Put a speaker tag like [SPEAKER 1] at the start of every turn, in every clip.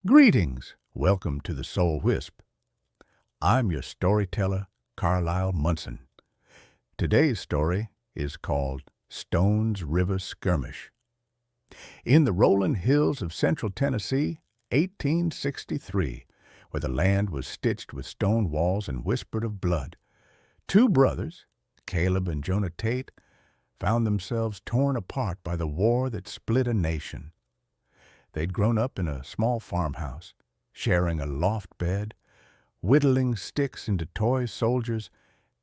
[SPEAKER 1] Greetings! Welcome to the Soul Wisp. I'm your storyteller, Carlisle Munson. Today's story is called Stones River Skirmish. In the rolling hills of central Tennessee, 1863, where the land was stitched with stone walls and whispered of blood, two brothers, Caleb and Jonah Tate, found themselves torn apart by the war that split a nation. They'd grown up in a small farmhouse, sharing a loft bed, whittling sticks into toy soldiers,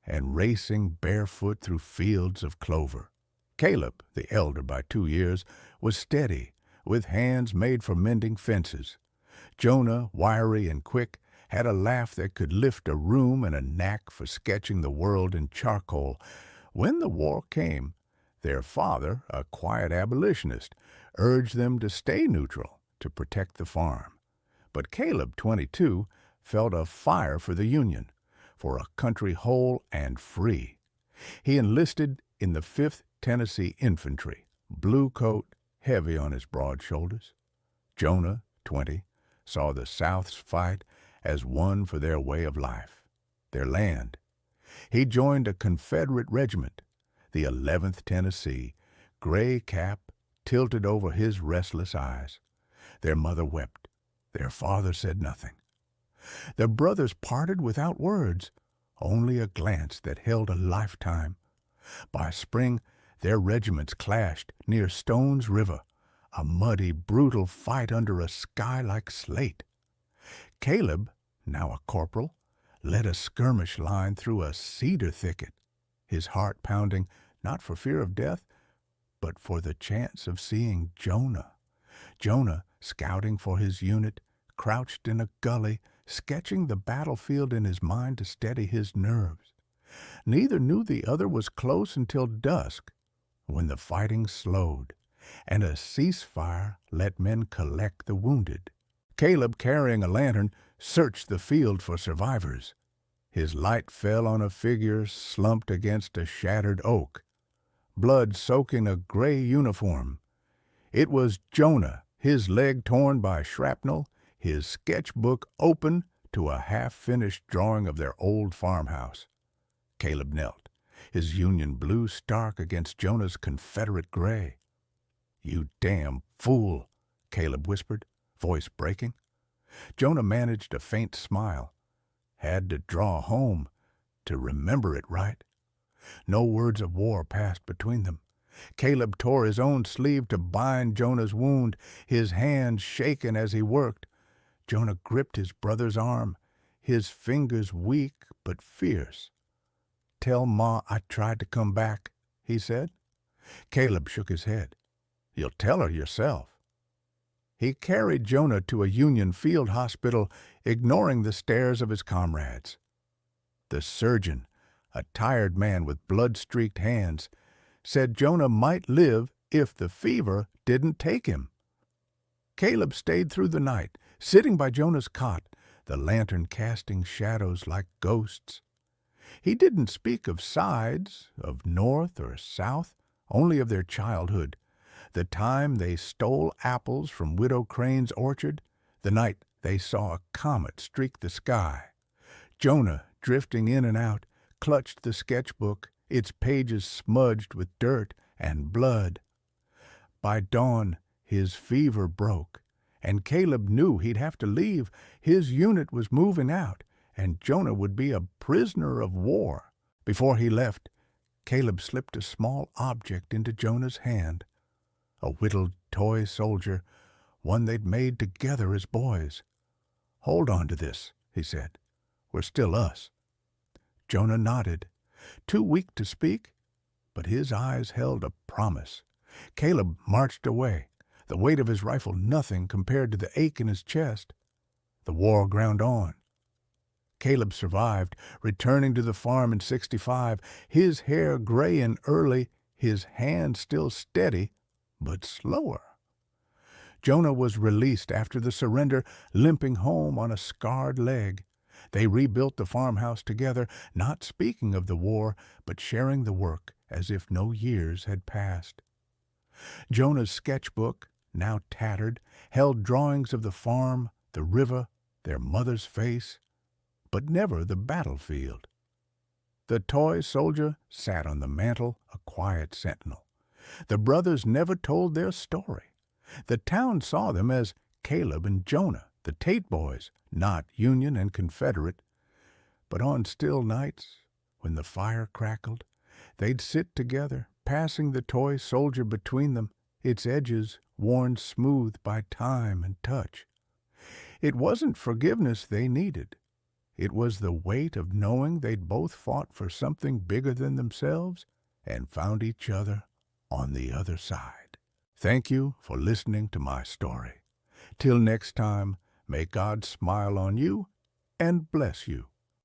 [SPEAKER 1] and racing barefoot through fields of clover. Caleb, the elder by 2 years, was steady, with hands made for mending fences. Jonah, wiry and quick, had a laugh that could lift a room and a knack for sketching the world in charcoal. When the war came, their father, a quiet abolitionist, urged them to stay neutral to protect the farm. But Caleb, 22, felt a fire for the Union, for a country whole and free. He enlisted in the 5th Tennessee Infantry, blue coat heavy on his broad shoulders. Jonah, 20, saw the South's fight as one for their way of life, their land. He joined a Confederate regiment, the 11th Tennessee, gray cap tilted over his restless eyes. Their mother wept. Their father said nothing. The brothers parted without words, only a glance that held a lifetime. By spring, their regiments clashed near Stones River, a muddy, brutal fight under a sky like slate. Caleb, now a corporal, led a skirmish line through a cedar thicket, his heart pounding not for fear of death, but for the chance of seeing Jonah. Jonah, scouting for his unit, crouched in a gully, sketching the battlefield in his mind to steady his nerves. Neither knew the other was close until dusk, when the fighting slowed, and a ceasefire let men collect the wounded. Caleb, carrying a lantern, searched the field for survivors. His light fell on a figure slumped against a shattered oak, blood soaking a gray uniform. It was Jonah, his leg torn by shrapnel, his sketchbook open to a half-finished drawing of their old farmhouse. Caleb knelt, his Union blue stark against Jonah's Confederate gray. "You damn fool," Caleb whispered, voice breaking. Jonah managed a faint smile. Had to draw home, to remember it right. No words of war passed between them. Caleb tore his own sleeve to bind Jonah's wound, his hands shaken as he worked. Jonah gripped his brother's arm, his fingers weak but fierce. "Tell Ma I tried to come back," he said. Caleb shook his head. "You'll tell her yourself." He carried Jonah to a Union field hospital, ignoring the stares of his comrades. The surgeon, a tired man with blood-streaked hands, said Jonah might live if the fever didn't take him. Caleb stayed through the night, sitting by Jonah's cot, the lantern casting shadows like ghosts. He didn't speak of sides, of north or south, only of their childhood, the time they stole apples from Widow Crane's orchard, the night they saw a comet streak the sky. Jonah, drifting in and out, clutched the sketchbook, its pages smudged with dirt and blood. By dawn, his fever broke, and Caleb knew he'd have to leave. His unit was moving out, and Jonah would be a prisoner of war. Before he left, Caleb slipped a small object into Jonah's hand, a whittled toy soldier, one they'd made together as boys. "Hold on to this," he said. "We're still us." Jonah nodded, too weak to speak, but his eyes held a promise. Caleb marched away, the weight of his rifle nothing compared to the ache in his chest. The war ground on. Caleb survived, returning to the farm in '65, his hair gray and early, his hand still steady, but slower. Jonah was released after the surrender, limping home on a scarred leg. They rebuilt the farmhouse together, not speaking of the war, but sharing the work as if no years had passed. Jonah's sketchbook, now tattered, held drawings of the farm, the river, their mother's face, but never the battlefield. The toy soldier sat on the mantel, a quiet sentinel. The brothers never told their story. The town saw them as Caleb and Jonah, the Tate boys, not Union and Confederate. But on still nights, when the fire crackled, they'd sit together, passing the toy soldier between them, its edges worn smooth by time and touch. It wasn't forgiveness they needed. It was the weight of knowing they'd both fought for something bigger than themselves and found each other on the other side. Thank you for listening to my story. Till next time, may God smile on you and bless you.